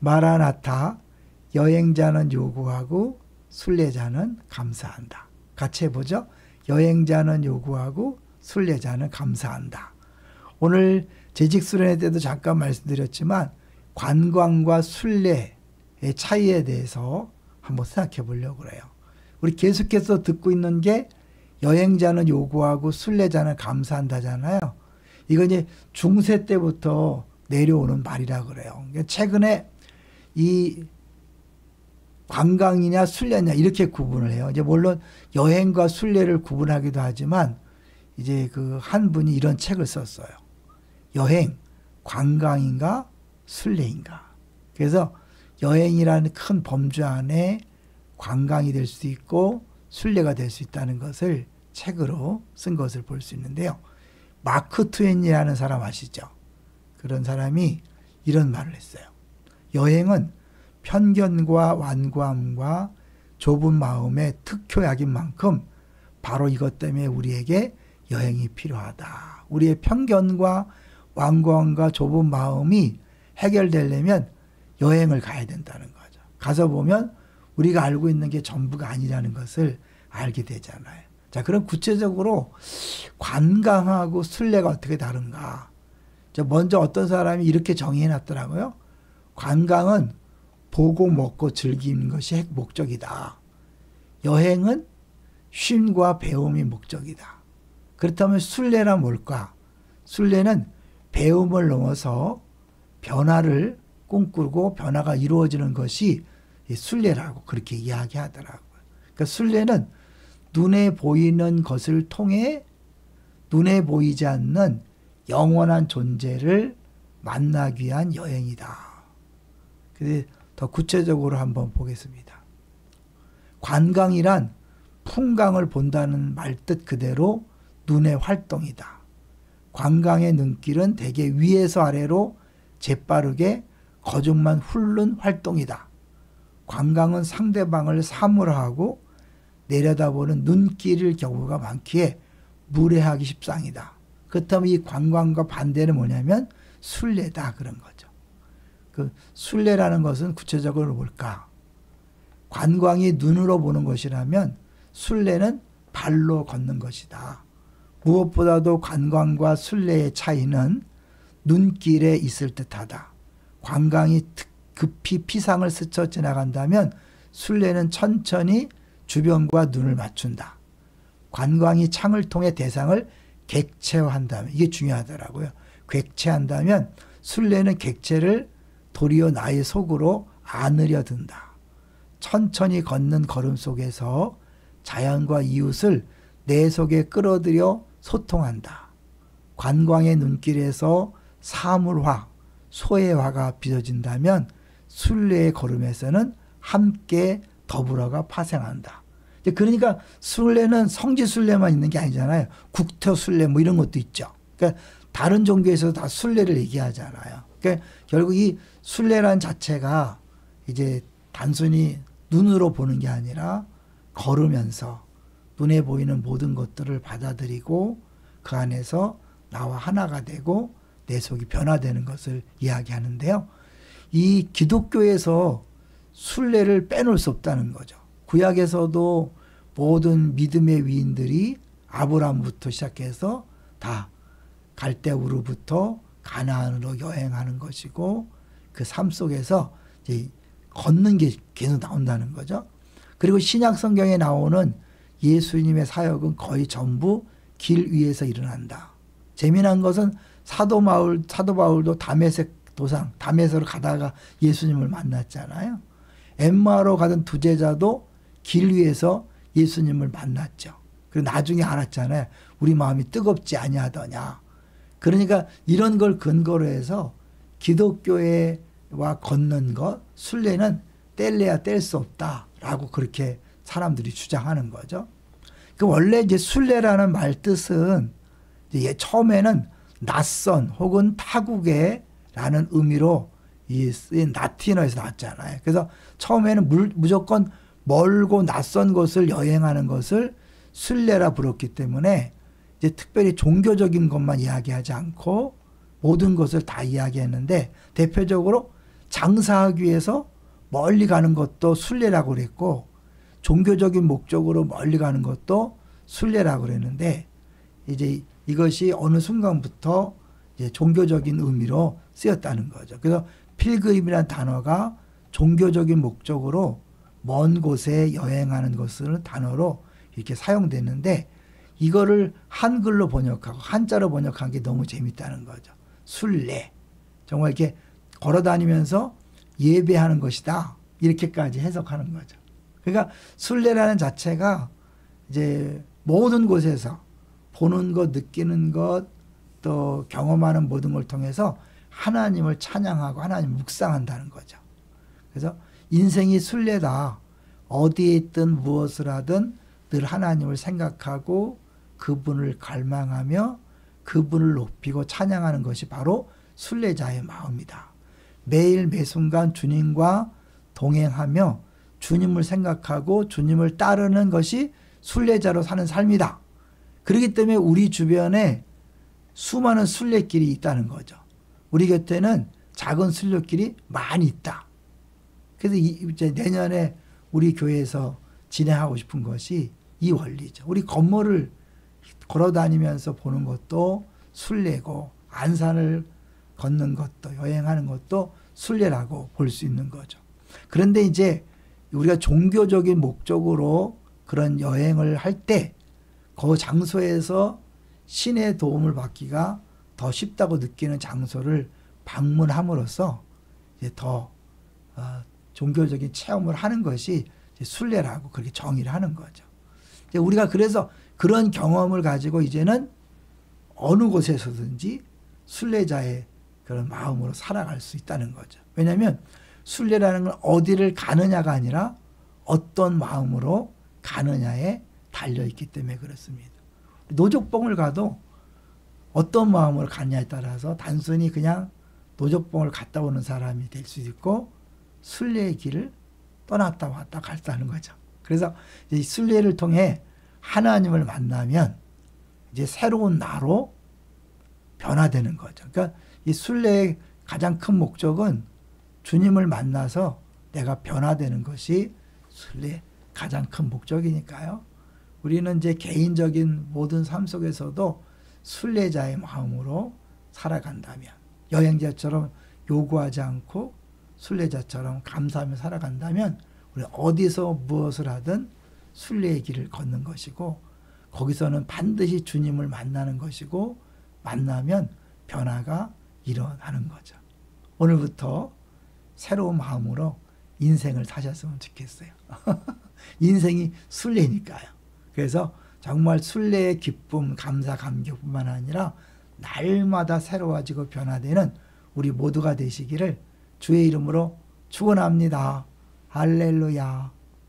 마라나타, 여행자는 요구하고 순례자는 감사한다. 같이 해보죠. 여행자는 요구하고 순례자는 감사한다. 오늘 재직수련회 때도 잠깐 말씀드렸지만 관광과 순례의 차이에 대해서 한번 생각해 보려고 그래요. 우리 계속해서 듣고 있는 게 여행자는 요구하고 순례자는 감사한다잖아요. 이건 이제 중세 때부터 내려오는 말이라 그래요. 최근에 이 관광이냐 순례냐 이렇게 구분을 해요. 이제 물론 여행과 순례를 구분하기도 하지만 이제 그 한 분이 이런 책을 썼어요. 여행, 관광인가 순례인가. 그래서 여행이라는 큰 범주 안에 관광이 될 수 있고 순례가 될 수 있다는 것을 책으로 쓴 것을 볼 수 있는데요. 마크 트웨인이라는 사람 아시죠? 그런 사람이 이런 말을 했어요. 여행은 편견과 완고함과 좁은 마음의 특효약인 만큼 바로 이것 때문에 우리에게 여행이 필요하다. 우리의 편견과 완고함과 좁은 마음이 해결되려면 여행을 가야 된다는 거죠. 가서 보면 우리가 알고 있는 게 전부가 아니라는 것을 알게 되잖아요. 자, 그럼 구체적으로 관광하고 순례가 어떻게 다른가? 먼저 어떤 사람이 이렇게 정의해 놨더라고요. 관광은 보고 먹고 즐기는 것이 목적이다. 여행은 쉼과 배움이 목적이다. 그렇다면 순례란 뭘까? 순례는 배움을 넘어서 변화를 꿈꾸고 변화가 이루어지는 것이 순례라고 그렇게 이야기하더라고요. 그러니까 순례는 눈에 보이는 것을 통해 눈에 보이지 않는 영원한 존재를 만나기 위한 여행이다. 그래서 더 구체적으로 한번 보겠습니다. 관광이란 풍광을 본다는 말뜻 그대로 눈의 활동이다. 관광의 눈길은 대개 위에서 아래로 재빠르게 거중만 훑는 활동이다. 관광은 상대방을 사물하고 내려다보는 눈길일 경우가 많기에 무례하기 십상이다. 그렇다면 이 관광과 반대는 뭐냐면 순례다 그런 거죠. 그 순례라는 것은 구체적으로 뭘까? 관광이 눈으로 보는 것이라면 순례는 발로 걷는 것이다. 무엇보다도 관광과 순례의 차이는 눈길에 있을 듯하다. 관광이 급히 피상을 스쳐 지나간다면 순례는 천천히 주변과 눈을 맞춘다. 관광이 창을 통해 대상을 객체화한다면, 이게 중요하더라고요. 객체한다면 순례는 객체를 도리어 나의 속으로 안으려 든다. 천천히 걷는 걸음 속에서 자연과 이웃을 내 속에 끌어들여 소통한다. 관광의 눈길에서 사물화, 소외화가 빚어진다면 순례의 걸음에서는 함께 더불어가 파생한다. 그러니까 순례는 성지순례만 있는 게 아니잖아요. 국토순례 뭐 이런 것도 있죠. 그러니까 다른 종교에서도 다 순례를 얘기하잖아요. 그러니까 결국 이 순례란 자체가 이제 단순히 눈으로 보는 게 아니라 걸으면서 눈에 보이는 모든 것들을 받아들이고 그 안에서 나와 하나가 되고 내 속이 변화되는 것을 이야기하는데요. 이 기독교에서 순례를 빼놓을 수 없다는 거죠. 구약에서도 모든 믿음의 위인들이 아브라함부터 시작해서 다 갈대우르부터 가나안으로 여행하는 것이고 그 삶 속에서 이제 걷는 게 계속 나온다는 거죠. 그리고 신약 성경에 나오는 예수님의 사역은 거의 전부 길 위에서 일어난다. 재미난 것은 사도 바울도 다메섹 도상, 다메섹으로 가다가 예수님을 만났잖아요. 엠마오로 가던 두 제자도 길 위에서 예수님을 만났죠. 그리고 나중에 알았잖아요. 우리 마음이 뜨겁지 아니하더냐. 그러니까 이런 걸 근거로 해서 기독교와 걷는 것, 순례는 뗄래야 뗄 수 없다라고 그렇게 사람들이 주장하는 거죠. 그 원래 이제 순례라는 말 뜻은 이제 처음에는 낯선 혹은 타국에라는 의미로 이 라틴어에서 나왔잖아요. 그래서 처음에는 무조건 멀고 낯선 곳을 여행하는 것을 순례라 부르기 때문에 이제 특별히 종교적인 것만 이야기하지 않고 모든 것을 다 이야기했는데 대표적으로 장사하기 위해서 멀리 가는 것도 순례라고 그랬고 종교적인 목적으로 멀리 가는 것도 순례라고 그랬는데 이제 이것이 어느 순간부터 이제 종교적인 의미로 쓰였다는 거죠. 그래서 필그림이라는 단어가 종교적인 목적으로 먼 곳에 여행하는 것을 단어로 이렇게 사용됐는데 이거를 한글로 번역하고 한자로 번역한 게 너무 재밌다는 거죠. 순례. 정말 이렇게 걸어다니면서 예배하는 것이다. 이렇게까지 해석하는 거죠. 그러니까 순례라는 자체가 이제 모든 곳에서 보는 것, 느끼는 것, 또 경험하는 모든 걸 통해서 하나님을 찬양하고 하나님을 묵상한다는 거죠. 그래서 인생이 순례다. 어디에 있든 무엇을 하든 늘 하나님을 생각하고 그분을 갈망하며 그분을 높이고 찬양하는 것이 바로 순례자의 마음이다. 매일 매순간 주님과 동행하며 주님을 생각하고 주님을 따르는 것이 순례자로 사는 삶이다. 그렇기 때문에 우리 주변에 수많은 순례길이 있다는 거죠. 우리 곁에는 작은 순례길이 많이 있다. 그래서 이제 내년에 우리 교회에서 진행하고 싶은 것이 이 원리죠. 우리 건물을 걸어다니면서 보는 것도 순례고 안산을 걷는 것도 여행하는 것도 순례라고 볼 수 있는 거죠. 그런데 이제 우리가 종교적인 목적으로 그런 여행을 할 때 그 장소에서 신의 도움을 받기가 더 쉽다고 느끼는 장소를 방문함으로써 이제 더 종교적인 체험을 하는 것이 이제 순례라고 그렇게 정의를 하는 거죠. 이제 우리가 그래서 그런 경험을 가지고 이제는 어느 곳에서든지 순례자의 그런 마음으로 살아갈 수 있다는 거죠. 왜냐하면 순례라는 건 어디를 가느냐가 아니라 어떤 마음으로 가느냐에 달려있기 때문에 그렇습니다. 노적봉을 가도 어떤 마음으로 가느냐에 따라서 단순히 그냥 노적봉을 갔다 오는 사람이 될 수도 있고 순례의 길을 떠났다 왔다 갔다는 거죠. 그래서 이 순례를 통해 하나님을 만나면 이제 새로운 나로 변화되는 거죠. 그러니까 이 순례의 가장 큰 목적은 주님을 만나서 내가 변화되는 것이 순례의 가장 큰 목적이니까요. 우리는 이제 개인적인 모든 삶 속에서도 순례자의 마음으로 살아간다면 여행자처럼 요구하지 않고 순례자처럼 감사하며 살아간다면 우리 어디서 무엇을 하든 순례의 길을 걷는 것이고 거기서는 반드시 주님을 만나는 것이고 만나면 변화가 일어나는 거죠. 오늘부터 새로운 마음으로 인생을 사셨으면 좋겠어요. 인생이 순례니까요. 그래서 정말 순례의 기쁨, 감사, 감격뿐만 아니라 날마다 새로워지고 변화되는 우리 모두가 되시기를 주의 이름으로 축원합니다. 할렐루야.